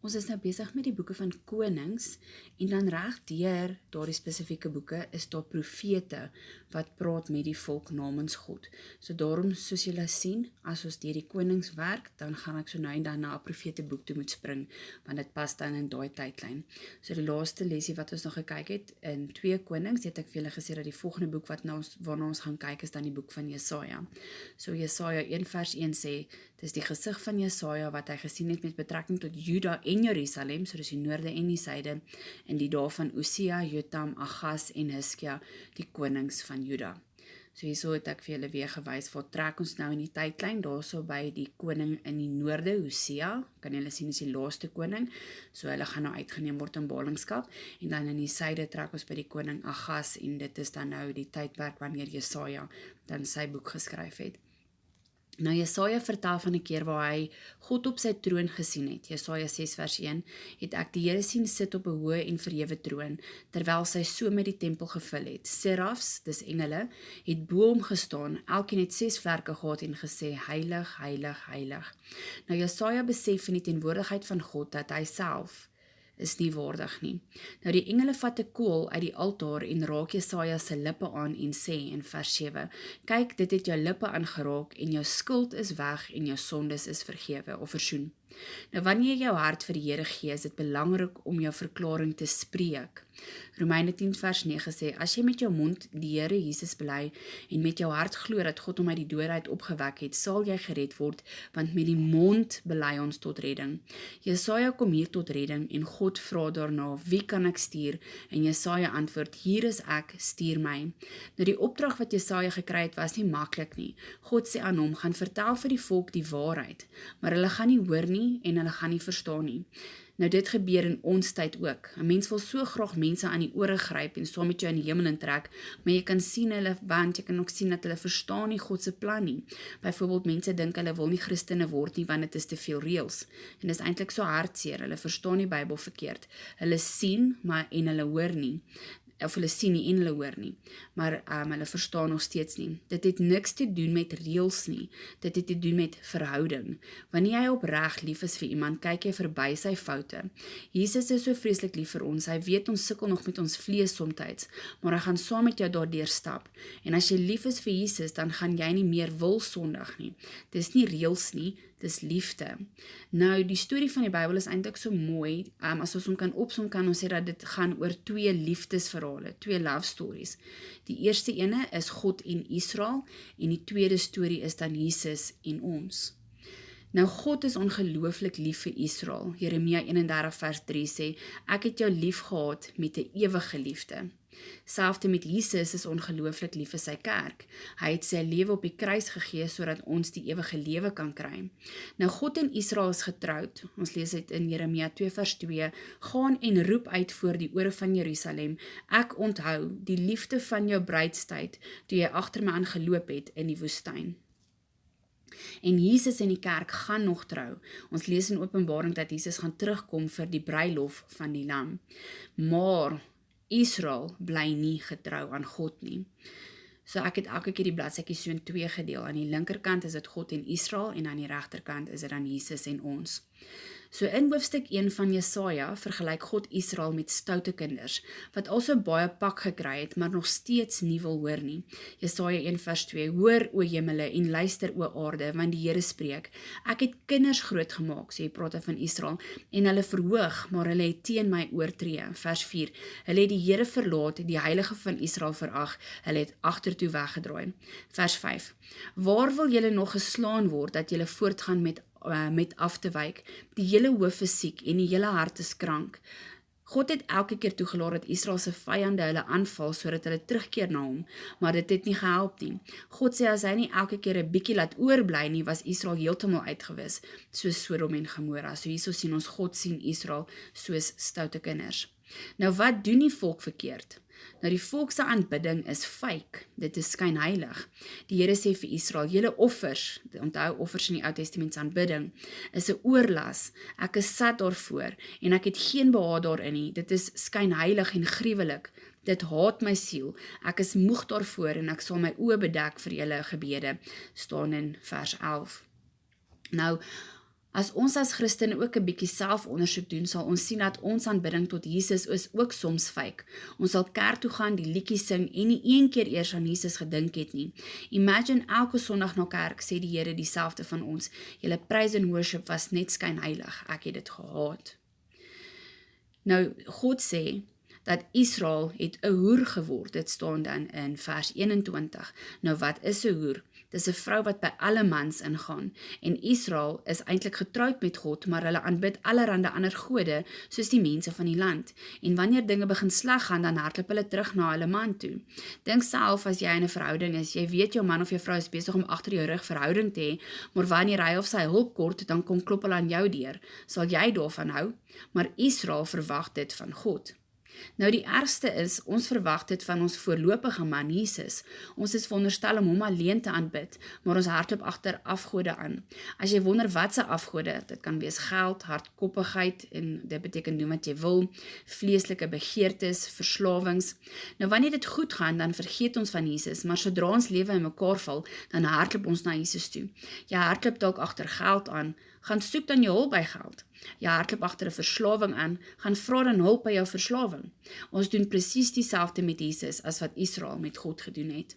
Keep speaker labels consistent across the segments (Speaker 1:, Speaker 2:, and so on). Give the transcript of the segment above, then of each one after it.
Speaker 1: Ons is nou besig met die boeke van konings en dan reg deur daardie spesifieke boeke is daar profete wat praat met die volk namens God. So daarom, soos julle sien, as ons deur die konings werk, dan gaan ek so nou en dan na 'n profeteboek toe moet spring, want dit pas dan in daai tydlyn. So die laaste lesie wat ons nog gekyk het in 2 Konings, het ek vir julle gesê dat die volgende boek waarna ons gaan kyk is dan die boek van Jesaja. So Jesaja 1 vers 1 sê, dis die gesig van Jesaja wat hy gesien het met betrekking tot Juda en Jerusalem, so dis die noorde en die suide, in die dae van Usia, Jotam, Agas en Hiskia, die konings van Juda. So hierso het ek vir julle weer gewys, waar trek ons nou in die tydlyn, daarso by die koning in die noorde, Usia, kan julle sien is die laaste koning, so hulle gaan nou uitgeneem word in ballingskap, en dan in die suide trek ons by die koning Agas, en dit is dan nou die tydperk wanneer Jesaja dan sy boek geskryf het. Nou Jesaja vertel van 'n keer waar hy God op sy troon gesien het. Jesaja 6 vers 1, het ek die Here sien sit op 'n hoë en verhewe troon, terwyl sy so met die tempel gevul het. Serafs, dis engele, het bo hom gestaan, elkeen het 6 vlerke gehad en gesê, heilig, heilig, heilig. Nou Jesaja besef in die teenwoordigheid van God dat hy self is nie waardig nie. Nou die engele vat 'n kool uit die altaar en raak Jesaja se lippe aan en sê in vers 7, kyk, dit het jou lippe aangeraak en jou skuld is weg en jou sondes is vergewe of versoen. Nou wanneer jy jou hart vir die Here gee, is dit belangrik om jou verklaring te spreek. Romeine 10 vers 9 sê, as jy met jou mond die Here Jesus bely en met jou hart glo dat God hom uit die dode uit opgewek het, sal jy gered word, want met die mond bely ons tot redding. Jesaja kom hier tot redding en God vra daarna, wie kan ek stuur? En Jesaja antwoord, hier is ek, stuur my. Nou die opdrag wat Jesaja gekry het was nie maklik nie. God sê aan hom, gaan vertel vir die volk die waarheid, maar hulle gaan nie hoor nie en hulle gaan nie verstaan nie. Nou dit gebeur in ons tyd ook. 'n Mens wil so graag mense aan die ore gryp en saam met jou in die hemel intrek, maar jy kan sien hulle, want jy kan ook sien dat hulle verstaan nie God se plan nie. Byvoorbeeld mense dink hulle wil nie Christene word nie want dit is te veel reëls. En dis eintlik so hartseer. Hulle verstaan die Bybel verkeerd. Hulle sien maar en hulle hoor nie. Of hulle sien nie en hulle hoor nie, maar hulle verstaan nog steeds nie. Dit het niks te doen met reëls nie, dit het te doen met verhouding. Wanneer jy opreg lief is vir iemand, kyk jy verby sy foute. Jesus is so vreeslik lief vir ons, hy weet ons sukkel nog met ons vlees somtyds, maar hy gaan saam met jou daardeur stap. En as jy lief is vir Jesus, dan gaan jy nie meer wil sondig nie. Dis nie reëls nie, dis liefde. Nou, die storie van die Bybel is eintlik so mooi, as ons hom kan opsom, kan ons sê dat dit gaan oor 2 liefdesverhale, 2 love stories. Die eerste ene is God en Israel, en die tweede storie is dan Jesus en ons. Nou God is ongelooflik lief vir Israel. Jeremia 31 vers 3 sê, ek het jou lief gehad met 'n ewige liefde. Selfs met Jesus is ongelooflik lief vir sy kerk. Hy het sy lewe op die kruis gegee sodat ons die ewige lewe kan kry. Nou God en Israel is getroud. Ons lees dit in Jeremia 2 vers 2. Gaan en roep uit voor die ore van Jerusalem. Ek onthou die liefde van jou bruidstyd toe jy agter my aangeloop het in die woestyn. En Jesus en die kerk gaan nog trou. Ons lees in Openbaring dat Jesus gaan terugkom vir die bruilof van die lam. Maar Israel bly nie getrou aan God nie. So ek het elke keer die bladsytjies so in 2 gedeel. Aan die linkerkant is dit God en Israel en aan die regterkant is dit dan Jesus en ons. So in hoofstuk 1 van Jesaja vergelyk God Israel met stoute kinders, wat also baie pak gekry het, maar nog steeds nie wil hoor nie. Jesaja 1 vers 2, hoor o hemele en luister o aarde, want die Here spreek. Ek het kinders grootgemaak, sê praat van Israel, en hulle verhoog, maar hulle het teen my oortree. Vers 4, hulle het die Here verlaat, die Heilige van Israel verag, hulle het agtertoe weggedraai. Vers 5, waar wil julle nog geslaan word, dat julle voortgaan met af te wyk? Die hele hoof is siek en die hele hart is krank. God het elke keer toegelaat dat Israel se vyande hulle aanval sodat hulle terugkeer na hom, maar dit het nie gehelp nie. God sê as hy nie elke keer 'n bietjie laat oorbly nie, was Israel heeltemal uitgewis, soos Sodom en Gomorra. So hierso sien ons God sien Israel soos stoute kinders. Nou wat doen die volk verkeerd? Nou die volk se aanbidding is fake, dit is skynheilig. Die Here sê vir Israel, julle offers, onthou offers in die Ou Testament se aanbidding, is 'n oorlas, ek is sat daarvoor, en ek het geen behaag daarin nie, dit is skynheilig en gruwelik, dit haat my siel, ek is moeg daarvoor, en ek sal my oë bedek vir julle gebede, staan in vers 11. Nou, As ons as Christene ook 'n bietjie selfondersoek doen, sal ons sien dat ons aanbidding tot Jesus is ook soms fake. Ons sal kerk toe gaan, die liedjies sing en nie een keer eers aan Jesus gedink het nie. Imagine elke Sondag na kerk sê die Here dieselfde van ons. Julle praise and worship was net skynheilig. Ek het dit gehaat. Nou, God sê dat Israel het 'n hoer geword. Dit staan dan in vers 21. Nou wat is 'n hoer? Dis 'n vrou wat by alle mans ingaan. En Israel is eintlik getroud met God, maar hulle aanbid allerhande ander gode, soos die mense van die land. En wanneer dinge begin sleg gaan, dan hardloop hulle terug na hulle man toe. Dink self as jy in 'n verhouding is, jy weet jou man of jou vrou is besig om agter jou rug verhouding te hê, maar wanneer hy of sy hulp kort, dan kom klop hulle aan jou deur. Sal jy daarvan hou? Maar Israel verwag dit van God. Nou die ergste is, ons verwag dit van ons voorlopige man Jesus. Ons is veronderstel om hom alleen te aanbid, maar ons hardloop agter afgode aan. As jy wonder wat se afgode, dit kan wees geld, hardkoppigheid, en dit beteken doen wat jy wil, vleeslike begeertes, verslawings. Nou wanneer dit goed gaan, dan vergeet ons van Jesus, maar sodra ons lewe in mekaar val, dan hardloop ons na Jesus toe. Jy hardloop dalk agter geld aan, gaan soek dan jou hulp by geld. Jy hardloop agter 'n verslawing aan, gaan vra dan hulp by jou verslawing. Ons doen presies dieselfde met Jesus as wat Israel met God gedoen het.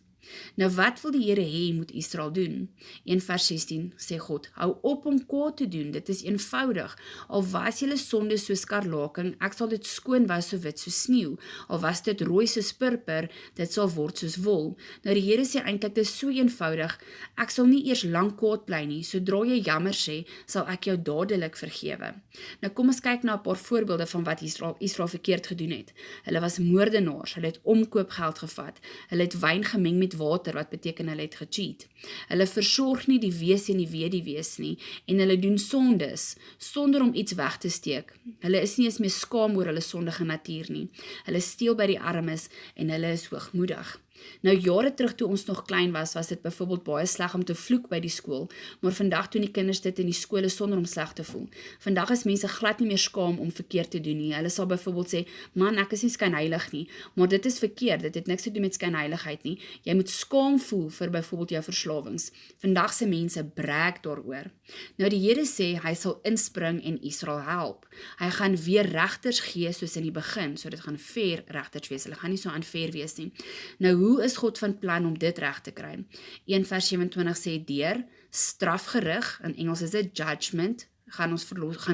Speaker 1: Nou wat wil die Here hê moet Israel doen? 1 vers 16 sê God, hou op om kwaad te doen, dit is eenvoudig. Al was julle sonde soos skarlaken, ek sal dit skoon was so wit so sneeu. Al was dit rooi soos purper, dit sal word soos wol. Nou die Here sê eintlik dit is so eenvoudig, ek sal nie eers lank kwaad bly nie, sodra jy jammer sê, sal ek jou dadelik vergewe. Nou kom ons kyk na 'n paar voorbeelde van wat Israel verkeerd gedoen het. Hulle was moordenaars, hulle het omkoopgeld gevat, hulle het wyn gemeng met water, wat beteken hulle het gecheat. Hulle versorg nie die wees en die weduwees nie, en hulle doen sondes, sonder om iets weg te steek. Hulle is nie eens meer skaam oor hulle sondige natuur nie. Hulle steel by die armes, en hulle is hoogmoedig. Nou jare terug toe ons nog klein was dit byvoorbeeld baie sleg om te vloek by die skool, maar vandag doen die kinders dit in die skole sonder om sleg te voel. Vandag is mense glad nie meer skaam om verkeerd te doen nie. Hulle sal byvoorbeeld sê, man, ek is nie skynheilig nie, maar dit is verkeerd, dit het niks te doen met skynheiligheid nie. Jy moet skaam voel vir byvoorbeeld jou verslawings. Vandag se mense brag daaroor. Nou die Here sê, hy sal inspring en Israel help. Hy gaan weer regters gee soos in die begin, so dit gaan fair regters wees, hulle gaan nie so unfair wees nie. Nou hoe is God van plan om dit reg te kry? 1 vers 27 sê, deur strafgerig, in Engels is dit judgment, gaan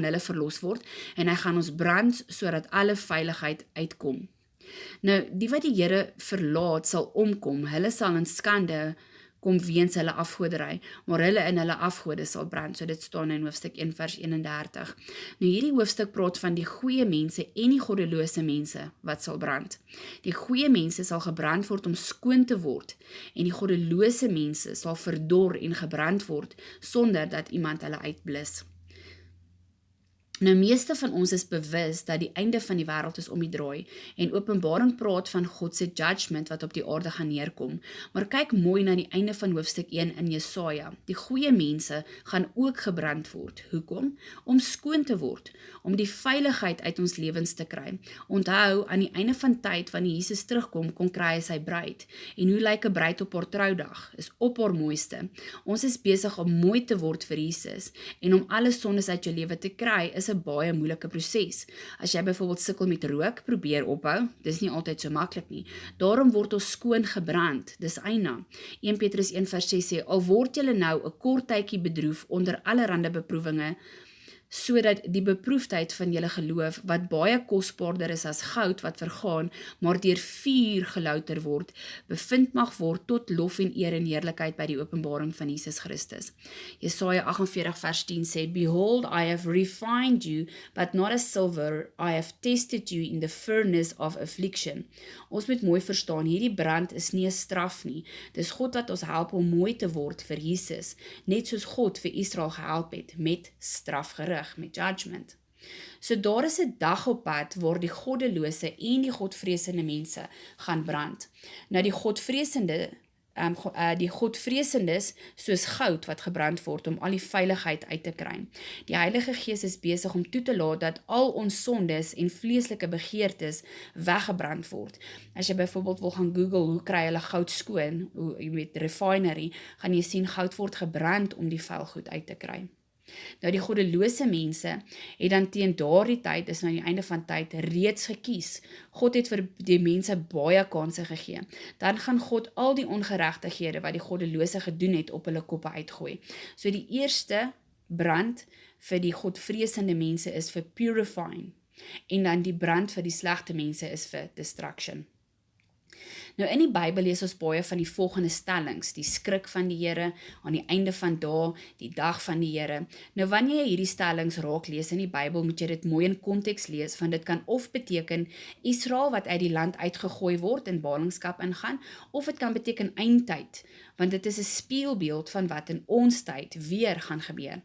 Speaker 1: hulle verlos word, en hy gaan ons brand, sodat alle veiligheid uitkom. Nou, die wat die Here verlaat sal omkom, hulle sal in skande kom weens hulle afgoderry, maar hulle in hulle afgode sal brand, so dit staan in hoofstuk 1 vers 31. Nou hierdie hoofstuk praat van die goeie mense en die goddelose mense wat sal brand. Die goeie mense sal gebrand word om skoon te word, en die goddelose mense sal verdor en gebrand word, sonder dat iemand hulle uitblus. Nou meeste van ons is bewus dat die einde van die wêreld is om die draai, en Openbaring praat van God se judgment wat op die aarde gaan neerkom. Maar kyk mooi na die einde van hoofstuk 1 in Jesaja. Die goeie mense gaan ook gebrand word. Hoekom? Om skoon te word, om die veiligheid uit ons lewens te kry. Onthou, aan die einde van tyd, wanneer Jesus terugkom, kom kry hy sy bruid. En hoe lyk 'n bruid op haar troudag? Is op haar mooiste. Ons is besig om mooi te word vir Jesus, en om alle sondes uit jou lewe te kry, is 'n baie moeilike proses. As jy byvoorbeeld sukkel met rook, probeer ophou, dis nie altyd so maklik nie. Daarom word ons skoon gebrand, dis eina. 1 Petrus 1 vers 6 sê, al word julle nou 'n kort tydjie bedroef onder allerhande beproewinge, sodat die beproefdheid van julle geloof, wat baie kosbaarder is as goud wat vergaan, maar deur vuur gelouter word, bevind mag word tot lof en eer en heerlikheid by die openbaring van Jesus Christus. Jesaja 48 vers 10 sê, behold, I have refined you, but not as silver, I have tested you in the furnace of affliction. Ons moet mooi verstaan, hierdie brand is nie 'n straf nie, dis God wat ons help om mooi te word vir Jesus, net soos God vir Israel gehelp het met strafgerig, met judgment. So daar is 'n dag op pad waar die goddelose en die godvreesende mense gaan brand. Nou die godvreesendes soos goud wat gebrand word om al die veiligheid uit te kry. Die Heilige Gees is besig om toe te laat dat al ons sondes en vleeslike begeertes weggebrand word. As jy byvoorbeeld wil gaan Google, hoe kry hulle goud skoon, hoe met refinery, gaan jy sien goud word gebrand om die vuil goed uit te kry. Nou die goddelose mense het dan teen daardie tyd, is nou aan die einde van tyd, reeds gekies. God het vir die mense baie kansse gegee. Dan gaan God al die ongeregtighede wat die goddelose gedoen het op hulle koppe uitgooi. So die eerste brand vir die godvreesende mense is vir purifying, en dan die brand vir die slegte mense is vir destruction. Nou in die Bybel lees ons baie van die volgende stellings: die skrik van die Here, aan die einde van dae, die dag van die Here. Nou wanneer jy hierdie stellings raak lees in die Bybel, moet jy dit mooi in konteks lees, want dit kan of beteken Israel wat uit die land uitgegooi word en ballingskap ingaan, of dit kan beteken eindtyd, want dit is 'n spieelbeeld van wat in ons tyd weer gaan gebeur.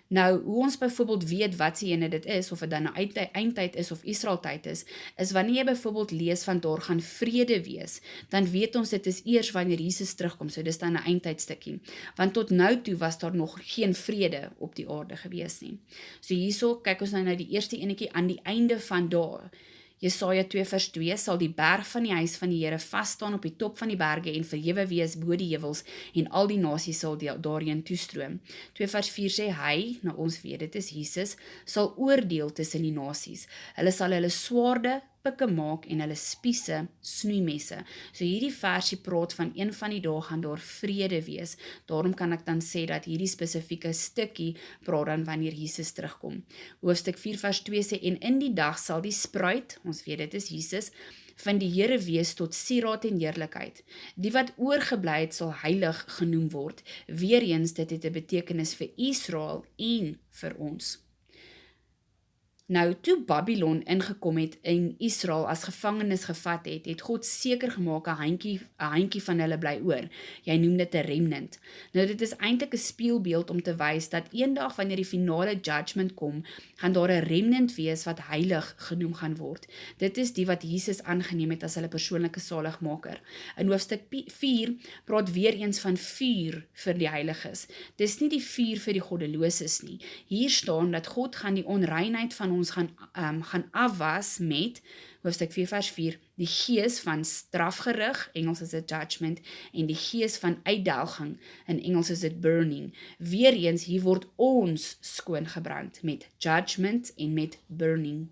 Speaker 1: Nou, hoe ons byvoorbeeld weet wat se ene dit is, of dit dan 'n eindtyd is of Israel tyd is wanneer jy byvoorbeeld lees van daar gaan vrede wees, dan weet ons dit is eers wanneer Jesus terugkom, so dis dan 'n eindtydstukkie. Want tot nou toe was daar nog geen vrede op die aarde gewees nie. So hierso kyk ons nou na die eerste enetjie aan die einde van dae. Jesaja 2 vers 2, sal die berg van die huis van die Here vas staan op die top van die berge en verhewe wees bo die heuwels en al die nasies sal daarheen toestroom. 2 vers 4 sê hy, nou ons weet dit is Jesus, sal oordeel tussen die nasies. Hulle sal hulle swaarde pikke maak en hulle spiese snoeimesse. So hierdie versie praat van een van die dae gaan daar vrede wees. Daarom kan ek dan sê dat hierdie spesifieke stukkie praat dan wanneer Jesus terugkom. Hoofstuk 4 vers 2 sê, en in die dag sal die spruit, ons weet dit is Jesus, van die Here wees tot sieraad en heerlikheid. Die wat oorgebly het sal heilig genoem word. Weereens dit het 'n betekenis vir Israel en vir ons. Nou, toe Babylon ingekom het en Israel as gevangenes gevat het, het God seker gemaak 'n handjie van hulle bly oor. Jy noem dit 'n remnant. Nou, dit is eintlik 'n spieelbeeld om te wys dat eendag wanneer die finale judgment kom, gaan daar 'n remnant wees wat heilig genoem gaan word. Dit is die wat Jesus aangeneem het as hulle persoonlike saligmaker. In hoofstuk 4 praat weer eens van vuur vir die heiliges. Dis nie die vuur vir die goddeloses nie. Hier staan dat God gaan die onreinheid van ons gaan afwas met, hoofstuk 4 vers 4, die gees van strafgerig, Engels is dit judgment, en die gees van uitdelging, in Engels is dit burning. Weereens, hier word ons skoon gebrand met judgment en met burning.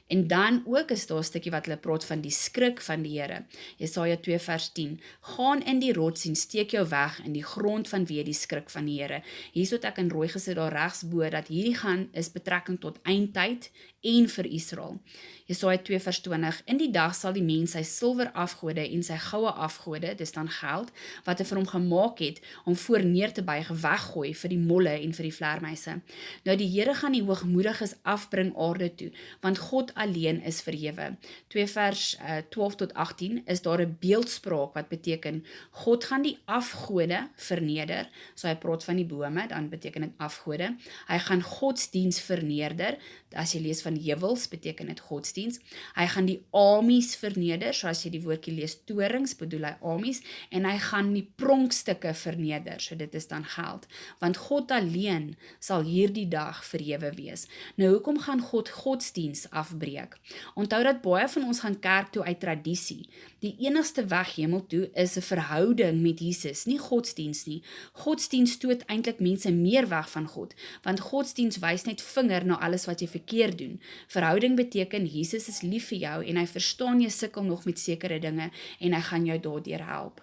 Speaker 1: En dan ook is daar 'n stukkie wat hulle praat van die skrik van die Here. Jesaja 2 vers 10. Gaan in die rots en steek jou weg in die grond vanweë die skrik van die Here. Hierso het ek in rooi gesit daar regsbo dat hierdie gaan is betrekking tot eindtyd en vir Israel. Jesaja 2 vers 20. In die dag sal die mens sy silwer afgode en sy goue afgode, dis dan geld, wat hy vir hom gemaak het om voor neer te buig, weggooi vir die molle en vir die vlermuise. Nou die Here gaan die hoogmoediges afbring aarde toe, want God alleen is verhewe. 2 vers 12 tot 18 is daar 'n beeldspraak wat beteken God gaan die afgode verneder. So hy praat van die bome, dan beteken dit afgode. Hy gaan godsdiens verneder. As jy lees van heuwels, beteken dit godsdiens. Hy gaan die amies verneder, so as jy die woordjie lees torings, bedoel hy amies, en hy gaan die pronkstukke verneder, so dit is dan geld. Want God alleen sal hierdie dag verhewe wees. Nou hoekom gaan God godsdiens afbreek? Onthou dat baie van ons gaan kerk toe uit tradisie. Die enigste weg hemel toe is 'n verhouding met Jesus, nie godsdiens nie. Godsdiens stoot eintlik mense meer weg van God, want godsdiens wys net vinger na alles wat jy verkeerd doen. Verhouding beteken Jesus is lief vir jou en hy verstaan jy sukkel nog met sekere dinge en hy gaan jou daardeur help.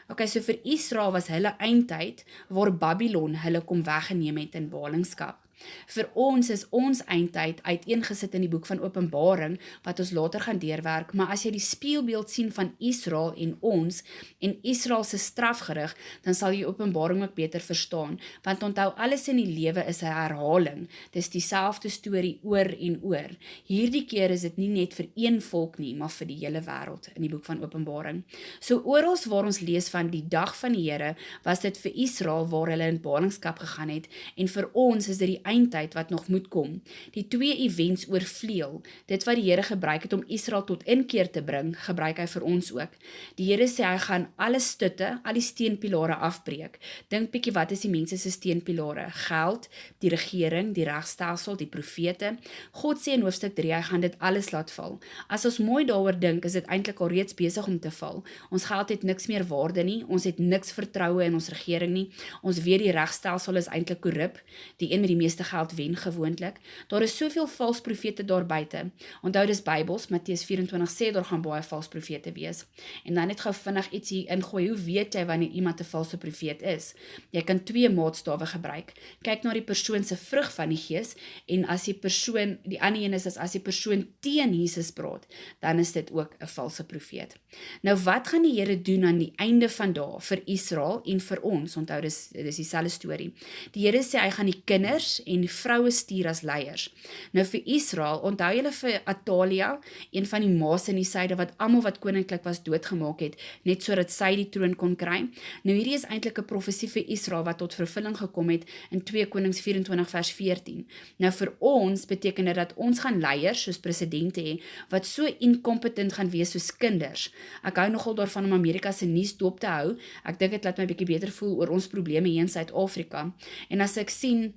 Speaker 1: Okay, so vir Israel was hulle eindtyd waar Babylon hulle kom weggeneem het in ballingskap. Vir ons is ons eindtyd uiteengesit in die boek van Openbaring, wat ons later gaan deurwerk, maar as jy die spieelbeeld sien van Israel en ons, en Israel se strafgerig, dan sal jy Openbaring ook beter verstaan, want onthou, alles in die lewe is 'n herhaling, dis dieselfde storie oor en oor. Hierdie keer is dit nie net vir een volk nie, maar vir die hele wêreld in die boek van Openbaring. So oral waar ons lees van die dag van die Here, was dit vir Israel waar hulle in ballingskap gegaan het, en vir ons is dit die eindtyd wat nog moet kom. Die twee events oorvleuel. Dit wat die Here gebruik het om Israel tot inkeer te bring, gebruik hy vir ons ook. Die Here sê hy gaan alle stutte, al die steenpilare afbreek. Dink bietjie, wat is die mense se steenpilare? Geld, die regering, die regstelsel, die profete. God sê in hoofstuk 3, hy gaan dit alles laat val. As ons mooi daaroor dink, is dit eintlik al reeds besig om te val. Ons geld het niks meer waarde nie, ons het niks vertroue in ons regering nie, ons weet die regstelsel is eintlik korrup, die een met die meeste geld wen gewoonlik. Daar is soveel vals profete daar buite. Onthou dis Bybels, Matteus 24 sê daar gaan baie vals profete wees. En dan net gou vinnig iets hier ingooi, hoe weet jy wanneer iemand 'n valse profeet is? Jy kan twee maatstawe gebruik. Kyk na die persoon se vrug van die Gees, en as die persoon, die ander een is as die persoon teen Jesus praat, dan is dit ook 'n valse profeet. Nou wat gaan die Here doen aan die einde van dae vir Israel en vir ons? Onthou dis dieselfde storie. Die Here sê hy gaan die kinders en die vroue stuur as leiers. Nou vir Israel, onthou julle vir Atalia, een van die ma's in die suide wat almal wat koninklik was doodgemaak het, net sodat sy die troon kon kry. Nou hierdie is eintlik 'n profesie vir Israel wat tot vervulling gekom het in 2 Konings 24 vers 14. Nou vir ons beteken dit dat ons gaan leiers soos presidente hê wat so incompetent gaan wees soos kinders. Ek hou nogal daarvan om Amerika se nuus dop te hou. Ek dink dit laat my bietjie beter voel oor ons probleme hier in Suid-Afrika. En as ek sien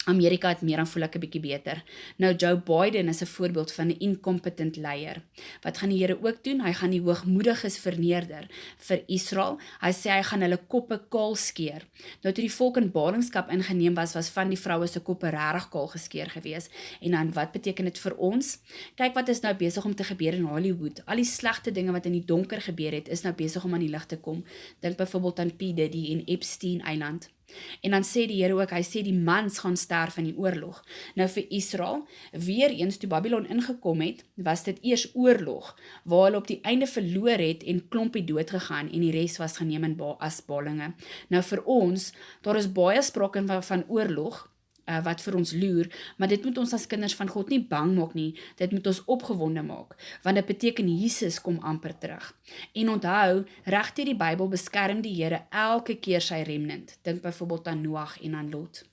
Speaker 1: Amerika het meer, dan voel ek 'n bietjie beter. Nou Joe Biden is 'n voorbeeld van 'n incompetent leier. Wat gaan die Here ook doen? Hy gaan die hoogmoediges verneerder vir Israel. Hy sê hy gaan hulle koppe kaal skeer. Nou toe die volk in ballingskap ingeneem was van die vroue se koppe regtig kaal geskeer gewees. En dan wat beteken dit vir ons? Kyk wat is nou besig om te gebeur in Hollywood. Al die slegte dinge wat in die donker gebeur het, is nou besig om aan die lig te kom. Dink byvoorbeeld aan P. Diddy en Epstein Eiland. En dan sê die Here ook, hy sê die mans gaan sterf in die oorlog. Nou vir Israel, weer eens toe Babylon ingekom het, was dit eers oorlog, waar hulle op die einde verloor het en klompie dood gegaan en die res was geneem as ballinge. Nou vir ons, daar is baie sprake van oorlog, wat vir ons loer, maar dit moet ons as kinders van God nie bang maak nie, dit moet ons opgewonde maak, want dit beteken Jesus kom amper terug. En onthou, reg deur die Bybel beskerm die Here elke keer sy remnant. Dink byvoorbeeld aan Noag en aan Lot.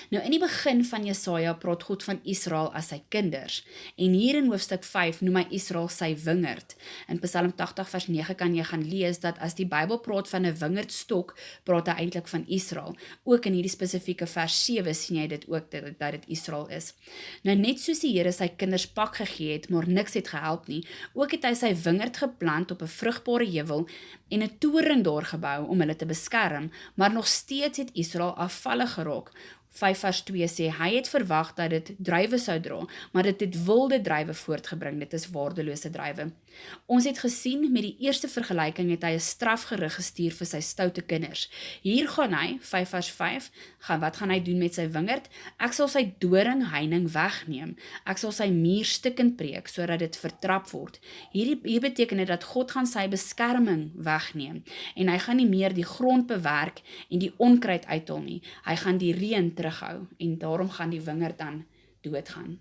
Speaker 1: Nou in die begin van Jesaja praat God van Israel as sy kinders, en hier in hoofstuk 5 noem hy Israel sy wingerd. In Psalm 80 vers 9 kan jy gaan lees dat as die Bybel praat van 'n wingerdstok, praat hy eintlik van Israel. Ook in hierdie spesifieke vers 7 sien jy dit ook, dat dit Israel is. Nou net soos die Here sy kinders pak gegee het, maar niks het gehelp nie, ook het hy sy wingerd geplant op 'n vrugbare heuwel en 'n toren daar gebou om hulle te beskerm, maar nog steeds het Israel afvallig geraak. 5 vers 2 sê, hy het verwag dat dit druiwe sou dra, maar dit het wilde druiwe voortgebring, dit is waardelose druiwe. Ons het gesien, met die eerste vergelyking het hy 'n strafgerig gestuur vir sy stoute kinders. Hier gaan hy, 5 vers 5, wat gaan hy doen met sy wingerd? Ek sal sy doringheining wegneem, ek sal sy muur stukkend breek, sodat dit vertrap word. Hier beteken dit dat God gaan sy beskerming wegneem, en hy gaan nie meer die grond bewerk en die onkruid uithol nie, hy gaan die reën terughou, en daarom gaan die wingerd dan doodgaan.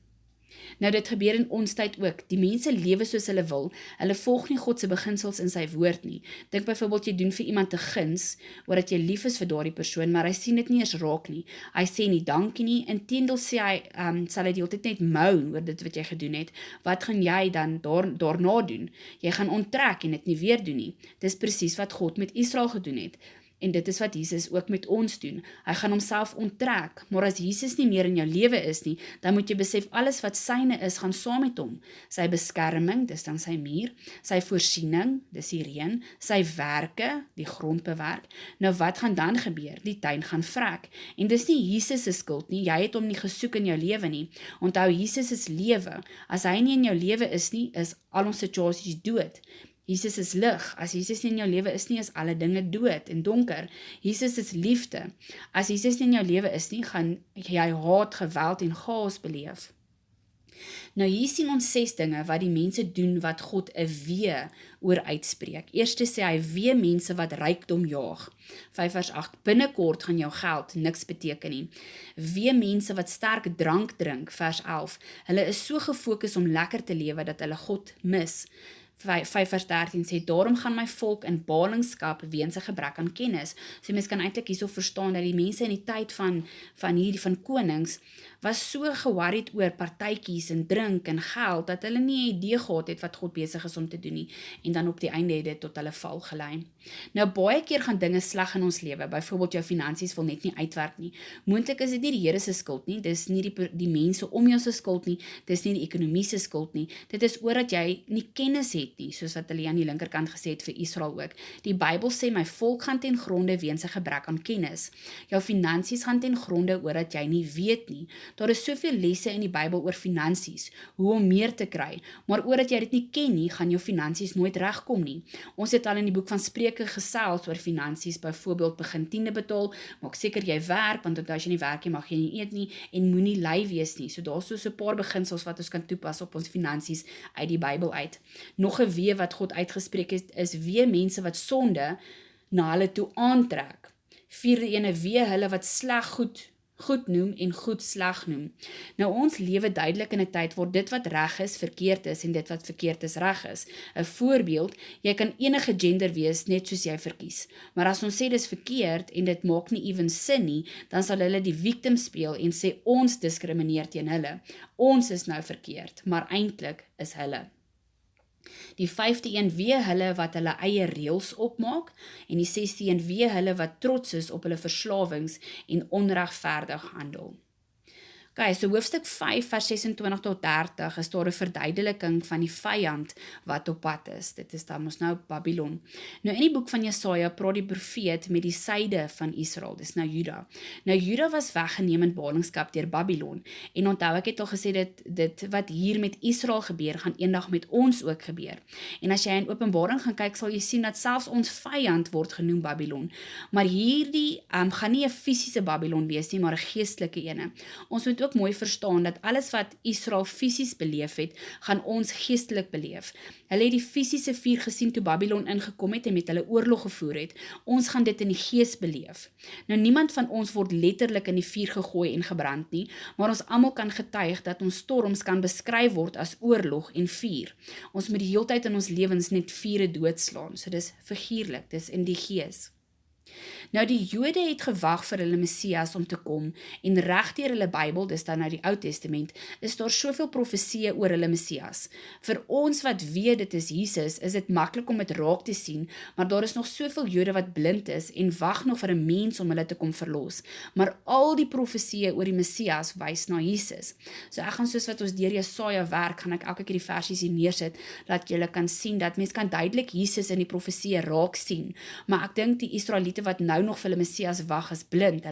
Speaker 1: Nou dit gebeur in ons tyd ook, die mense lewe soos hulle wil, hulle volg nie God se beginsels in sy woord nie. Dink byvoorbeeld jy doen vir iemand 'n guns, oor dat jy lief is vir daardie persoon, maar hy sien dit nie eens raak nie, hy sê nie dankie nie, inteendeel sê hy, sal hy die hele tyd net moan oor dit wat jy gedoen het, wat gaan jy dan daarna doen? Jy gaan onttrek en dit nie weer doen nie. Dis presies wat God met Israel gedoen het. En dit is wat Jesus ook met ons doen. Hy gaan homself onttrek, maar as Jesus nie meer in jou lewe is nie, dan moet jy besef alles wat syne is, gaan saam met hom. Sy beskerming, dis dan sy muur, sy voorsiening, dis die reën, sy werke, die grond bewerk. Nou wat gaan dan gebeur? Die tuin gaan vrek. En dis nie Jesus se skuld nie, jy het hom nie gesoek in jou lewe nie. Onthou, Jesus is lewe. As hy nie in jou lewe is nie, is al ons situasies dood. Jesus is lig. As Jesus nie in jou lewe is nie, is alle dinge dood en donker. Jesus is liefde. As Jesus nie in jou lewe is nie, gaan jy haat, geweld en chaos beleef. Nou hier sien ons 6 dinge wat die mense doen wat God 'n wee oor uitspreek. Eerste sê hy, wee mense wat rykdom jaag. 5 vers 8, binnekort gaan jou geld niks beteken nie. Wee mense wat sterk drank drink, vers 11. Hulle is so gefokus om lekker te lewe dat hulle God mis. 5 vers 13 sê, daarom gaan my volk in ballingskap weens 'n gebrek aan kennis. So mens kan eintlik hierso verstaan dat die mense in die tyd van konings was so geworried oor partytjies en drink en geld, dat hulle nie 'n idee gehad het wat God besig is om te doen nie, en dan op die einde het dit tot hulle val gelei. Nou baie keer gaan dinge sleg in ons lewe, byvoorbeeld jou finansies wil net nie uitwerk nie. Moontlik is dit nie die Here se skuld nie, dis nie die mense om jou se skuld nie, dis nie die ekonomie se skuld nie, dit is oor dat jy nie kennis het nie, soos wat hulle aan die linkerkant gesê het vir Israel ook. Die Bybel sê, my volk gaan ten gronde weens 'n gebrek aan kennis. Jou finansies gaan ten gronde oor dat jy nie weet nie. Daar is soveel lesse in die Bybel oor finansies, hoe om meer te kry, maar oor dat jy dit nie ken nie, gaan jou finansies nooit regkom nie. Ons het al in die boek van Spreuke gesels oor finansies, byvoorbeeld begin tiende betaal, maak seker jy werk, want as jy nie werk nie, mag jy nie eet nie, en moenie lui wees nie. So daar is so 'n paar beginsels wat ons kan toepas op ons finansies uit die Bybel uit. Nog 'n wee wat God uitgespreek het, is wee mense wat sonde na hulle toe aantrek. Vierde ene, wee hulle wat sleg goed noem en goed sleg noem. Nou ons lewe duidelik in 'n tyd waar dit wat reg is, verkeerd is en dit wat verkeerd is, reg is. 'n Voorbeeld, jy kan enige gender wees net soos jy verkies. Maar as ons sê dis verkeerd en dit maak nie ewen sin nie, dan sal hulle die victim speel en sê ons diskrimineer teen hulle. Ons is nou verkeerd, maar eintlik is hulle. Die 5de een, wee hulle wat hulle eie reëls opmaak, en die 6de een, wee hulle wat trots is op hulle verslawings en onregverdig handel. Okay, so hoofstuk 5 vers 26 tot 30 is daar 'n verduideliking van die vyand wat op pad is. Dit is dan mos nou Babylon. Nou in die boek van Jesaja praat die profeet met die suide van Israel, dis nou Juda. Nou Juda was weggeneem in ballingskap deur Babylon, en onthou ek het al gesê dit wat hier met Israel gebeur, gaan eendag met ons ook gebeur. En as jy in Openbaring gaan kyk, sal jy sien dat selfs ons vyand word genoem Babylon. Maar hierdie gaan nie 'n fisiese Babylon wees nie, maar 'n geestelike ene. Ons moet ook mooi verstaan dat alles wat Israel fisies beleef het, gaan ons geestelik beleef. Hulle het die fisiese vuur gesien toe Babylon ingekom het en met hulle oorlog gevoer het. Ons gaan dit in die gees beleef. Nou niemand van ons word letterlik in die vuur gegooi en gebrand nie, maar ons almal kan getuig dat ons storms kan beskryf word as oorlog en vuur. Ons moet die heeltyd in ons lewens net vure doodslaan, so dis figuurlik, dis in die gees. Nou die Jode het gewag vir hulle Messias om te kom, en reg deur hulle Bybel, dis dan nou die Ou Testament, is daar soveel profesieë oor hulle Messias. Vir ons wat weet dit is Jesus, is dit maklik om dit raak te sien, maar daar is nog soveel Jode wat blind is en wag nog vir 'n mens om hulle te kom verlos. Maar al die profesieë oor die Messias wys na Jesus. So ek gaan soos wat ons deur Jesaja werk, gaan ek elke keer die versies hier neersit, dat julle kan sien dat mens kan duidelik Jesus in die profesieë raak sien. Maar ek dink die Israeliete wat nou nog vir hulle Messias wag is blind.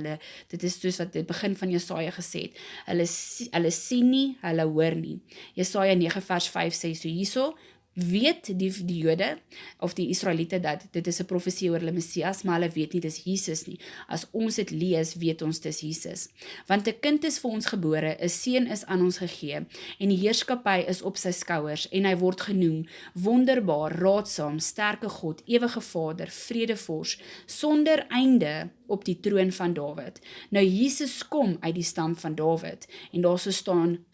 Speaker 1: Dit is soos wat dit begin van Jesaja gesê het. Hulle sien nie, hulle hoor nie. Jesaja 9 vers 5 sê so hierso, weet die Jode of die Israeliete dat dit is 'n profesie oor hulle Messias, maar hulle weet nie dis Jesus nie. As ons dit lees, weet ons dis Jesus. Want 'n kind is vir ons gebore, 'n seun is aan ons gegee, en die heerskappy is op sy skouers, en hy word genoem Wonderbaar, Raadsaam, Sterke God, Ewige Vader, Vredevors, sonder einde op die troon van Dawid. Nou Jesus kom uit die stam van Dawid, en daar so staan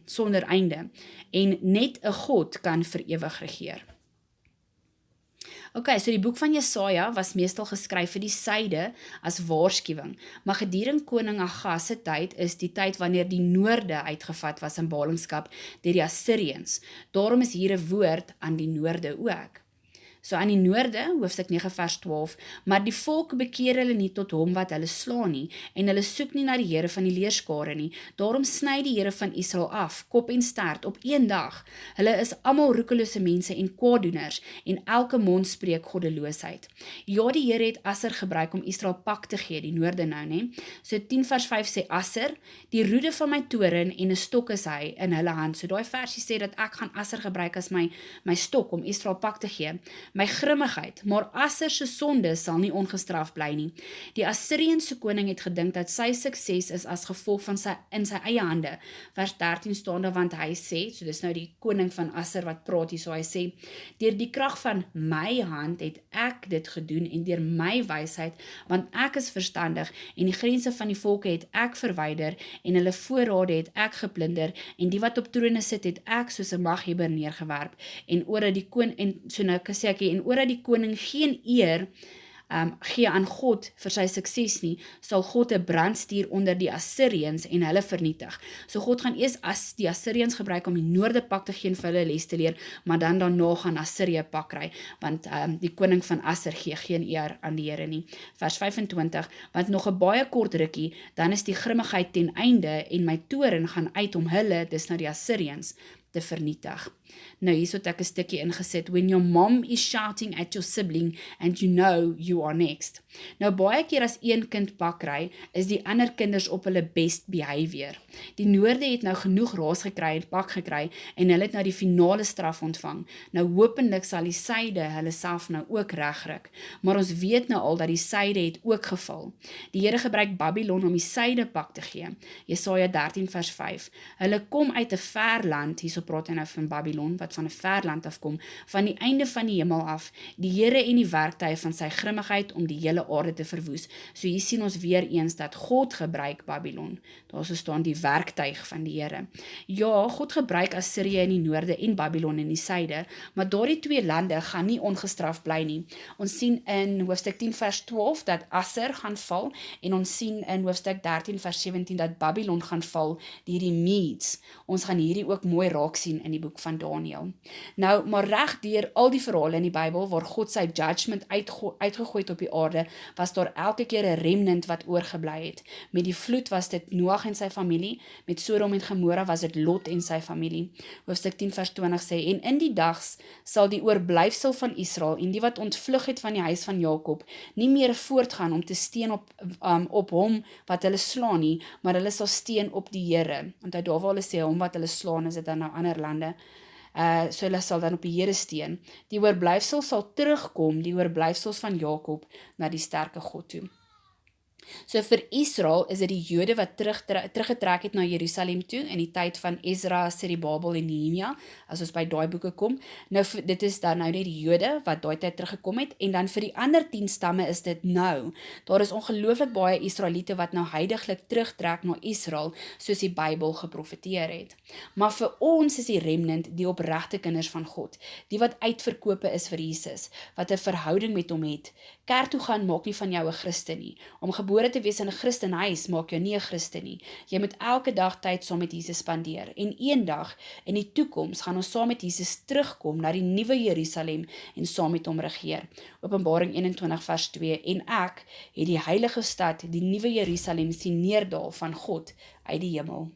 Speaker 1: sonder einde, en net 'n God kan vir ewig regeer. Okay, so die boek van Jesaja was meestal geskryf vir die suide as waarskuwing, maar gedurende koning Agas se tyd is die tyd wanneer die noorde uitgevat was in ballingskap deur die Assiriërs. Daarom is hier 'n woord aan die noorde ook. So aan die noorde, hoofstuk 9 vers 12, maar die volk bekeer hulle nie tot hom wat hulle slaan nie, en hulle soek nie na die Here van die leerskare nie. Daarom sny die Here van Israel af, kop en stert, op een dag. Hulle is almal roekelose mense en kwaaddoeners, en elke mond spreek goddeloosheid. Ja, die Here het Asser gebruik om Israel pak te gee, die noorde nou, né? So 10 vers 5 sê Asser, die roede van my toren en 'n stok is hy in hulle hand. So daai versie sê dat ek gaan Asser gebruik as my stok om Israel pak te gee. my grimmigheid, maar Asser se sonde sal nie ongestraf bly nie. Die Assiriënse koning het gedink dat sy sukses is as gevolg van in sy eie hande. Vers 13 staan daar, want hy sê, so dis nou die koning van Asser wat praat hier, so hy sê, deur die krag van my hand het ek dit gedoen en deur my wysheid, want ek is verstandig en die grense van die volke het ek verwyder en hulle voorrade het ek geplunder en die wat op trone sit het ek soos 'n maghebber neergewerp en oordat die koning en oordat die koning geen eer gee aan God vir sy sukses nie, sal God 'n brand stuur onder die Assiriëns en hulle vernietig. So God gaan eers as die Assiriëns gebruik om die noorde pak te gee en vir hulle les te leer, maar dan daarna gaan Assirië pak kry, want die koning van Asser gee geen eer aan die Here nie. Vers 25, want nog 'n baie kort rukkie, dan is die grimmigheid ten einde en my toorn gaan uit om hulle, dis nou die Assiriëns, te vernietig. Nou hierso het ek 'n stukkie ingesit, when your mom is shouting at your sibling and you know you are next. Nou baie keer as een kind pak kry, is die ander kinders op hulle best behavior. Die noorde het nou genoeg raas gekry en pak gekry en hulle het nou die finale straf ontvang. Nou hopelik sal die syde hulle self nou ook regryk, maar ons weet nou al dat die syde het ook geval. Die Here gebruik Babylon om die syde pak te gee. Jesaja 13 vers 5. Hulle kom uit 'n ver land, hierso praat hy nou van Babylon, wat van 'n ver land afkom, van die einde van die hemel af, die Here en die werktuie van sy grimmigheid om die hele aarde te verwoes. So hier sien ons weer eens dat God gebruik Babylon. Daar so staan die werktuig van die Here. Ja, God gebruik Assirië in die noorde en Babylon in die suide, maar daardie twee lande gaan nie ongestraf bly nie. Ons sien in hoofstuk 10 vers 12 dat Asser gaan val en ons sien in hoofstuk 13 vers 17 dat Babylon gaan val deur die Medes. Ons gaan hierdie ook mooi raak sien in die boek van Daniël. Nou, maar reg deur al die verhale in die Bybel waar God sy judgment uitgegooi het op die aarde, was daar elke keer 'n remnant wat oorgebly het. Met die vloed was dit Noag en sy familie, met Sodom en Gomorra was dit Lot en sy familie. Hoofstuk 10 vers 20 sê, en in die dags sal die oorblyfsel van Israel en die wat ontvlug het van die huis van Jakob nie meer voortgaan om te steun op hom wat hulle slaan nie, maar hulle sal steun op die Here. Want daar waar hulle sê hom wat hulle slaan, is dit dan nou ander lande. So hulle sal dan op die Here steun. Die oorblyfsel sal terugkom, die oorblyfsels van Jakob, na die sterke God toe. So vir Israel is dit die Jode wat teruggetrek het na Jerusalem toe in die tyd van Ezra, Serubabel en Nehemia, as ons by daai boeke kom. Nou dit is dan nou net die Jode wat daai tyd teruggekom het, en dan vir die ander 10 stamme is dit nou. Daar is ongelooflik baie Israeliete wat nou huidiglik terugtrek na Israel, soos die Bybel geprofeteer het. Maar vir ons is die remnant die opregte kinders van God, die wat uitverkope is vir Jesus, wat 'n verhouding met hom het. Kerk toe gaan maak nie van jou 'n Christen nie. Om gebore te wees in 'n Christenhuis maak jou nie 'n Christen nie. Jy moet elke dag tyd saam met Jesus spandeer. En eendag in die toekoms gaan ons saam met Jesus terugkom na die nuwe Jerusalem en saam met hom regeer. Openbaring 21 vers 2. En ek het die heilige stad, die nuwe Jerusalem sien neerdal van God uit die hemel.